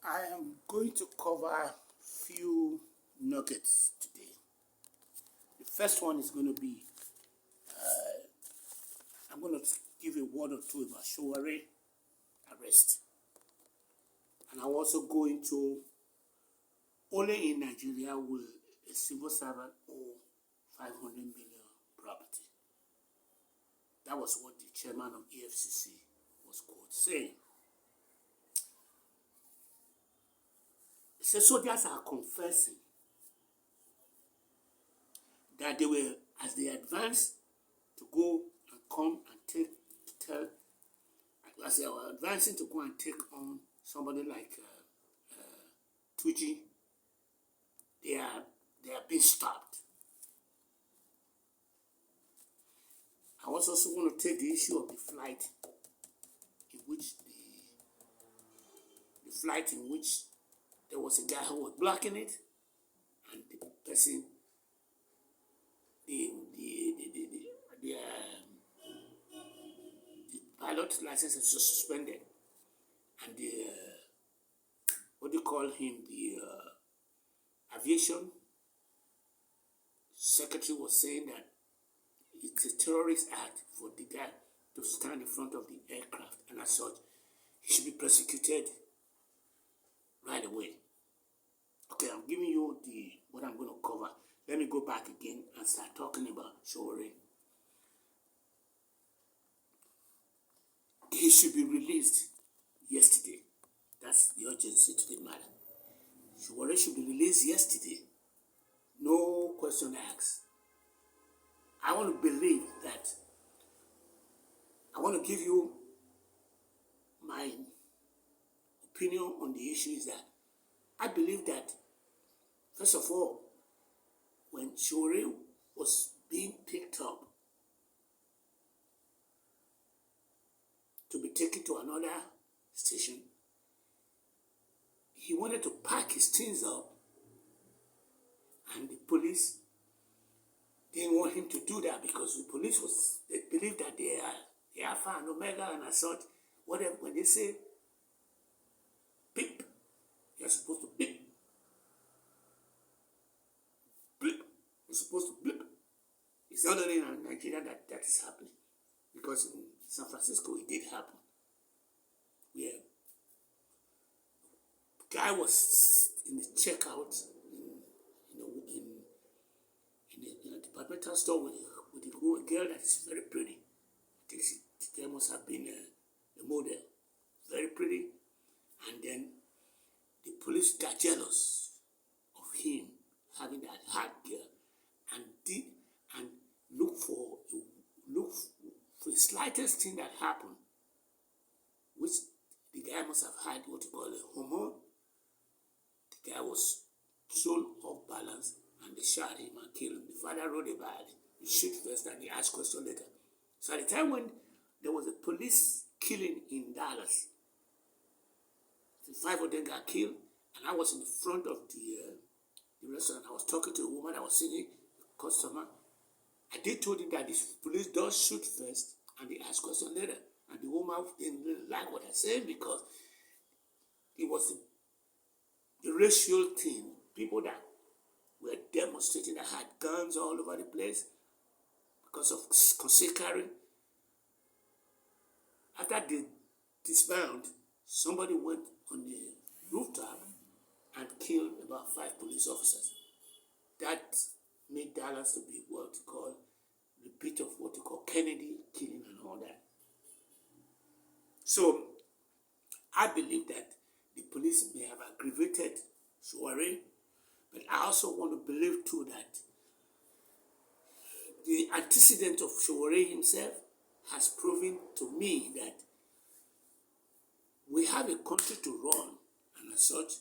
I am going to cover few nuggets today. The first one is going to be, I'm going to give a word or two about Sowore arrest. And I'll also go into only in Nigeria will a civil servant owe 500 million property. That was what the chairman of EFCC was quote saying. He said soldiers are confessing that they were, as they advanced to go and come and as they were advancing to go and take on somebody like Tuji, they are being stopped. I was also going to take the issue of the flight in which there was a guy who was blocking it, and the person, the pilot license is suspended, and the what do you call him, the aviation secretary was saying that it's a terrorist act for the guy to stand in front of the aircraft, and as such, he should be prosecuted right away. Okay, I'm giving you what I'm going to cover. Let me go back again and start talking about Sowore. He should be released yesterday. That's the urgency to the matter. Sowore should be released yesterday. No question asked. I want to believe that. I want to give you my opinion on the issue is that I believe that, first of all, when Sowore was being picked up to be taken to another station, he wanted to pack his things up, and the police didn't want him to do that because the police they believe that they are Alpha and Omega, and as such, whatever, when they say beep, you're supposed to beep. Blip. You're supposed to blip. It's not only in Nigeria that is happening, because in San Francisco it did happen. Where the guy was in the checkout in a departmental store with a girl that is very pretty. I think the girl must have been a model, very pretty, and then the police got jealous of him having that hot girl, and look for the slightest thing that happened, which the guy must have had what you call a hormone. The guy was thrown off balance, and they shot him and killed him. The father wrote about it. He shoot first and he asked question later. So at the time when there was a police killing in Dallas, the 5 of them got killed, and I was in the front of the restaurant. I was talking to a woman that was sitting, a customer. I did told him that the police does shoot first and they ask question later. And the woman didn't really like what I said because it was the racial thing. People that were demonstrating that had guns all over the place because of concealed carry. After they disbanded, somebody went on the rooftop and killed about 5 police officers. That made Dallas to be what you call repeat of what you call Kennedy killing and all that. So I believe that the police may have aggravated Sowore, but I also want to believe too that the antecedent of Sowore himself has proven to me that we have a country to run, and as such,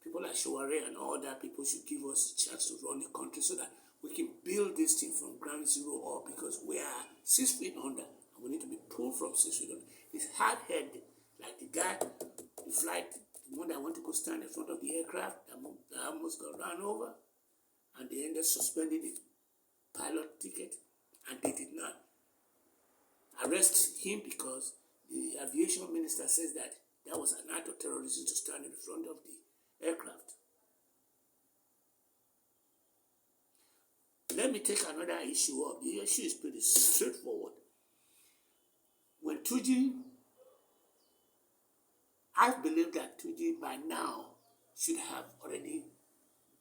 people like Sowore and all that people should give us a chance to run the country so that we can build this thing from ground zero up, because we are 6 feet under and we need to be pulled from 6 feet under. It's hard-headed, like the guy, the flight, the one that went to go stand in front of the aircraft that almost got run over, and they ended up suspending the pilot ticket, and they did not arrest him because the aviation minister says that that was an act of terrorism to stand in front of the aircraft. Let me take another issue up. The issue is pretty straightforward. When Tuji, I believe that Tuji by now should have already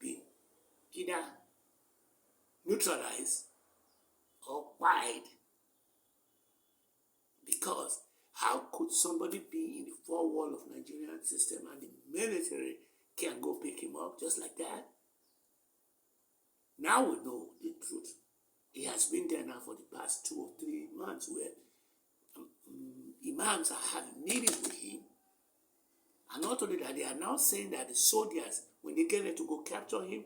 been either neutralized or wide, because how could somebody be in the four wall of Nigerian system and the military can go pick him up just like that? Now we know the truth. He has been there now for the past 2 or 3 months where imams are having meetings with him. And not only that, they are now saying that the soldiers, when they get ready to go capture him,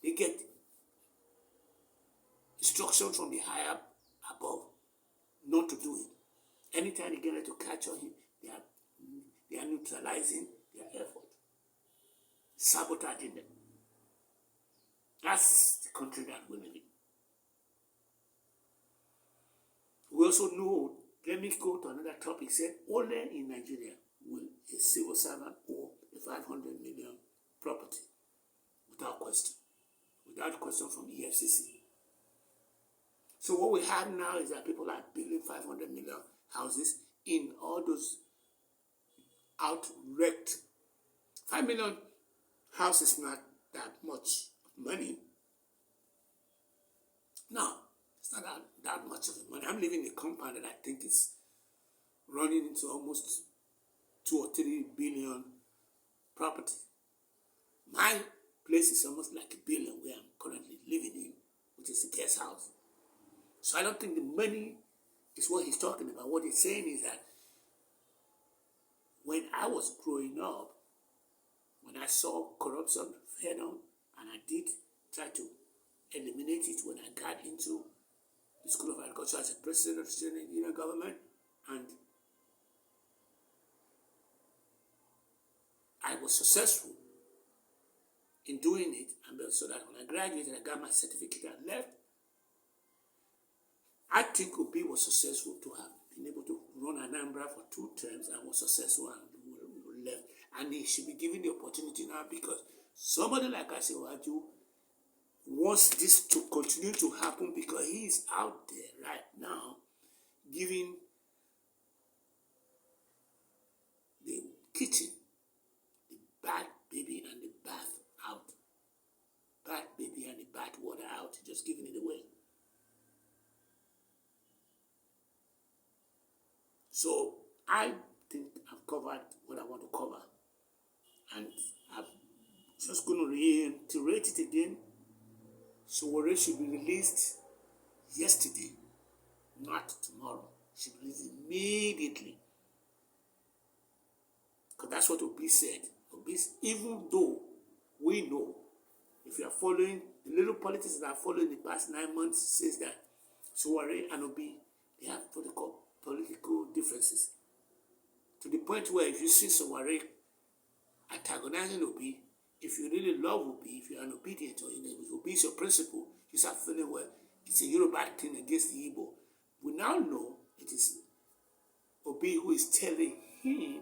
they get instructions from the higher above not to do it. Anytime they get ready to capture him, they are neutralizing their effort, sabotaging them. That's the country that we live in. We also know, let me go to another topic, said only in Nigeria will a civil servant own a 500 million property without question from EFCC. So what we have now is that people are building 500 million houses in all those outright. 5 million houses is not that much money. No, it's not that much of money. I'm living in a compound that I think is running into almost 2 or 3 billion property. My place is almost like $1 billion where I'm currently living in, which is a guest house. So I don't think the money is what he's talking about. What he's saying is that when I was growing up, when I saw corruption head on, and I did try to eliminate it when I got into the School of Agriculture as a president of the State Nigerian government, and I was successful in doing it, and so that when I graduated, I got my certificate and left. I think Obi was successful to have been able to run Anambra for 2 terms and was successful and left. And he should be given the opportunity now, because somebody like Asiwaju wants this to continue to happen, because he is out there right now giving the kitchen, the bad baby and the bath out. Bad baby and the bad water out, just giving it away. So I think I've covered what I want to cover. And I'm just going to reiterate it again. Sowore should be released yesterday, not tomorrow. Should be released immediately. Because that's what Obi said. Obi, even though we know, if you are following the little politics that are following the past 9 months, says that Sowore and Obi, they have political differences. To the point where if you see Sowore antagonizing Obi, if you really love Obi, if you are an obedient, or if Obi is your principle, you start feeling, well, it's a Yoruba thing against the Igbo. We now know it is Obi who is telling the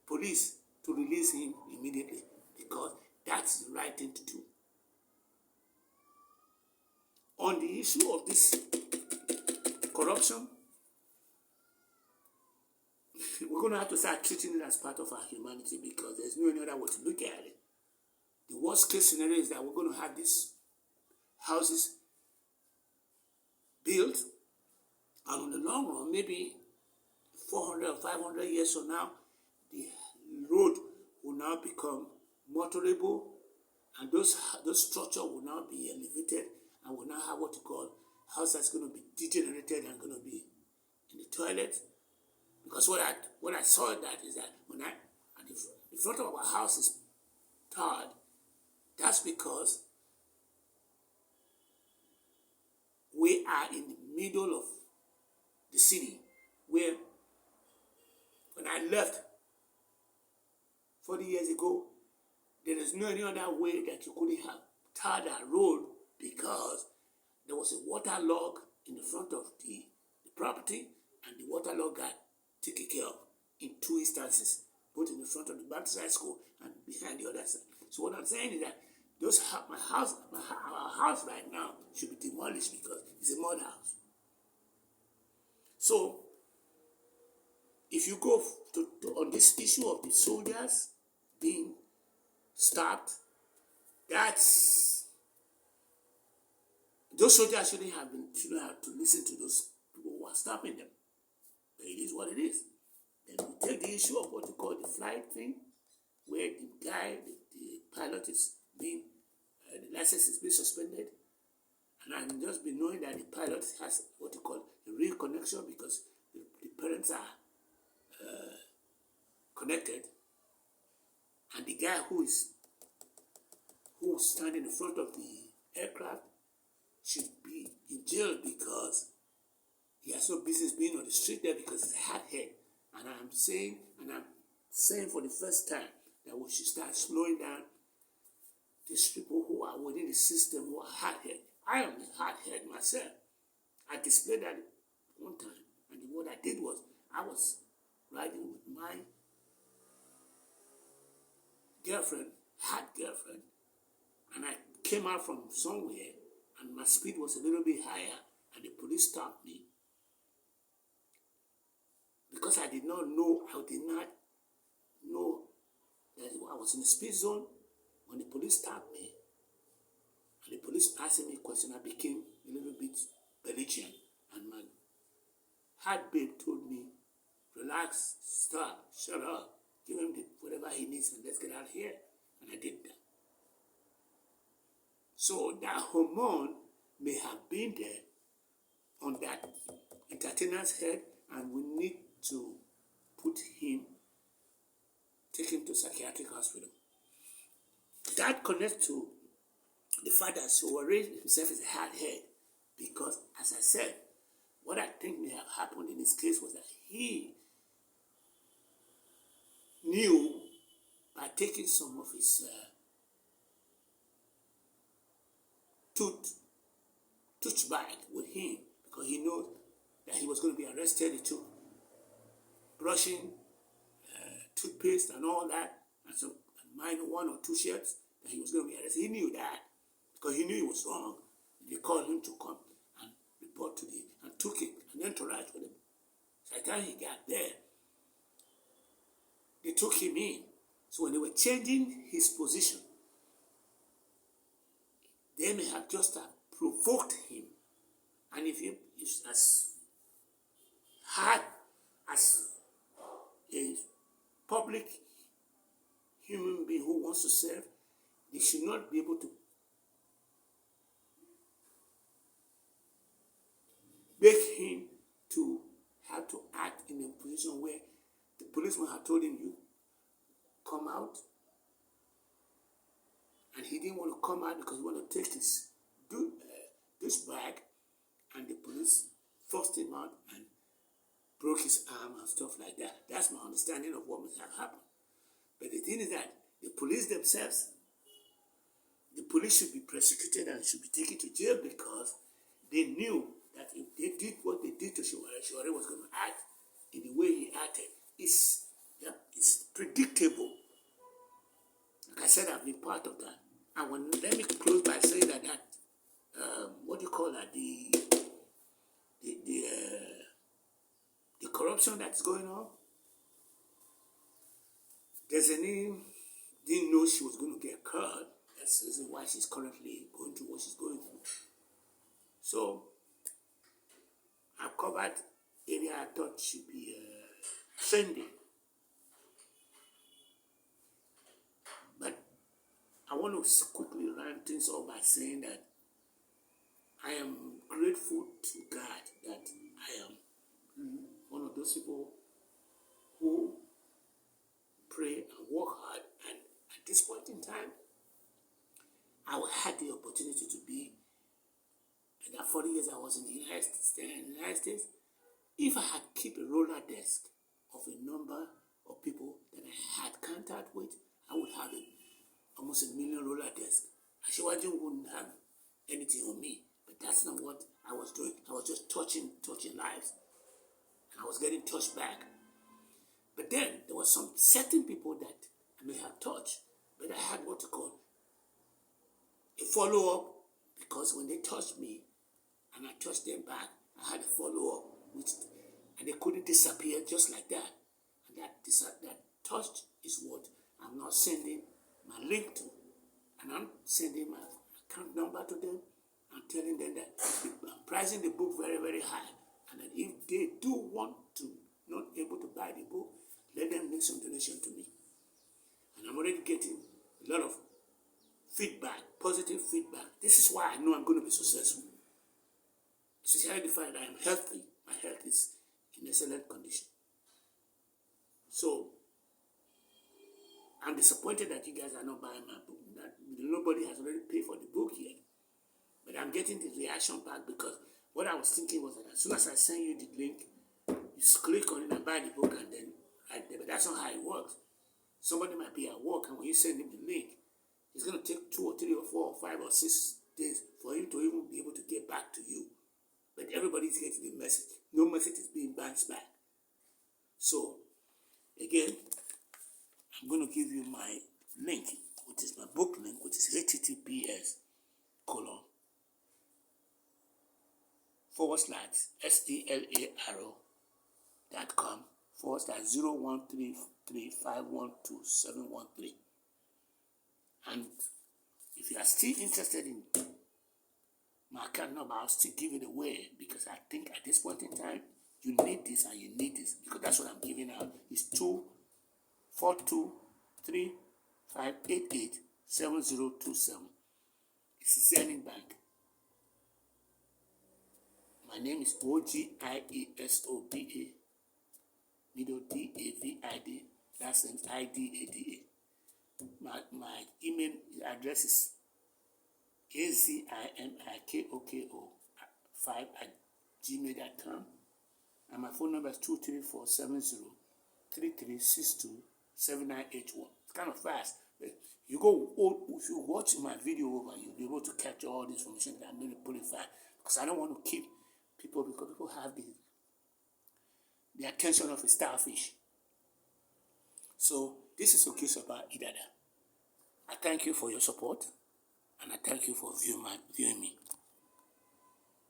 police to release him immediately, because that's the right thing to do. On the issue of this corruption, we're going to have to start treating it as part of our humanity, because there's no other way to look at it. The worst case scenario is that we're going to have these houses built, and in the long run, maybe 400 or 500 years from now, the road will now become motorable, and those structures will now be elevated, and will now have what you call house that's going to be degenerated and going to be in the toilet. Because what I saw that is that when the front of our house is tarred, that's because we are in the middle of the city, where when I left 40 years ago, there is no any other way that you couldn't have tarred that road, because there was a water log in the front of the property and the waterlogged guy taken care of in two instances, both in the front of the Baptist high school and behind the other side. So what I'm saying is that our house right now should be demolished because it's a mud house. So if you go on this issue of the soldiers being stopped, those soldiers shouldn't have to listen to those people who are stopping them. But it is what it is. Then we take the issue of what you call the flight thing, where the guy, the pilot is being, the license is being suspended. And I'm just been knowing that the pilot has what you call a real connection because the parents are connected. And the guy who's standing in front of the aircraft should be in jail because he has no business being on the street there because he's a hard head. And I'm saying for the first time that we should start slowing down these people who are within the system who are hard head. I am a hard head myself. I displayed that one time, and what I did was I was riding with my girlfriend, and I came out from somewhere, and my speed was a little bit higher, and the police stopped me because I did not know that I was in the speed zone. When the police stopped me, and the police asked me a question, I became a little bit belligerent, and my hard babe told me, relax, stop, shut up, give him whatever he needs, and let's get out of here. And I did that. So that hormone may have been there on that entertainer's head, and we need to take him to psychiatric hospital. That connects to the fact that Sowore himself is a hard head because, as I said, what I think may have happened in this case was that he knew by taking some of his tooth bag with him, because he knows that he was going to be arrested. He took brushing, toothpaste and all that, and some minor 1 or 2 shirts that he was going to be arrested. He knew that because he knew he was wrong. They called him to come and report to and took it an entourage with him. So by the time he got there, they took him in. So when they were changing his position, they may have just provoked him. And if as hard as a public human being who wants to serve, they should not be able to make him to have to act in a position where the policeman had told him, you come out. And he didn't want to come out because he wanted to take his bag, and the police forced him out and broke his arm and stuff like that. That's my understanding of what must have happened. But the thing is that the police themselves, the police should be prosecuted and should be taken to jail because they knew that if they did what they did to Sowore was going to act in the way he acted. It's predictable. Like I said, I've been part of that. And let me close by saying that what do you call that? The corruption that's going on. There's a name, didn't know she was going to get caught. That's the reason why she's currently going through what she's going through. So, I've covered area I thought should be trending. But I want to quickly round things up by saying that I am grateful to God that I am one of those people who pray and work hard. And at this point in time, I had the opportunity to be, in that 40 years I was in the United States, if I had kept a roller desk of a number of people that I had contact with, I would have almost 1 million roller desk. Ashwaji wouldn't have anything on me, but that's not what I was just touching lives, and I was getting touched back. But then there were some certain people that I may have touched, but I had what you call a follow-up, because when they touched me and I touched them back, I had a follow-up, and they couldn't disappear just like that. And that touch is what I'm now sending my link to. And I'm sending my account number to them. I'm telling them that I'm pricing the book very, very high. And that if they do want to, not able to buy the book, let them make some donation to me. And I'm already getting a lot of feedback, positive feedback. This is why I know I'm going to be successful. Especially the fact that I am healthy. My health is in excellent condition. So, I'm disappointed that you guys are not buying my book. That nobody has already paid for the book yet. But I'm getting the reaction back, because what I was thinking was that as soon as I send you the link, you just click on it and buy the book, and then right there. But that's not how it works. Somebody might be at work, and when you send him the link, it's going to take 2 or 3 or 4 or 5 or 6 days for him to even be able to get back to you. But everybody's getting the message. No message is being bounced back. So, again, I'm going to give you my link, which is my book link, which is https://staro.com/0133512713. And if you are still interested in my account number, I'll still give it away, because I think at this point in time, you need this and you need this, because that's what I'm giving out. It's 24235887027. It's Zenith Bank. My name is Ogiesoba, middle David, last name Idada. My email address is azimikoko5@gmail.com, and my phone number is 23470-3362-7981. It's kind of fast. But if you watch my video over, you'll be able to capture all the information that I'm going to put in fast, because I don't want to keep people, because people have the attention of a starfish. So this is Okisoba Idada. I thank you for your support, and I thank you for viewing me.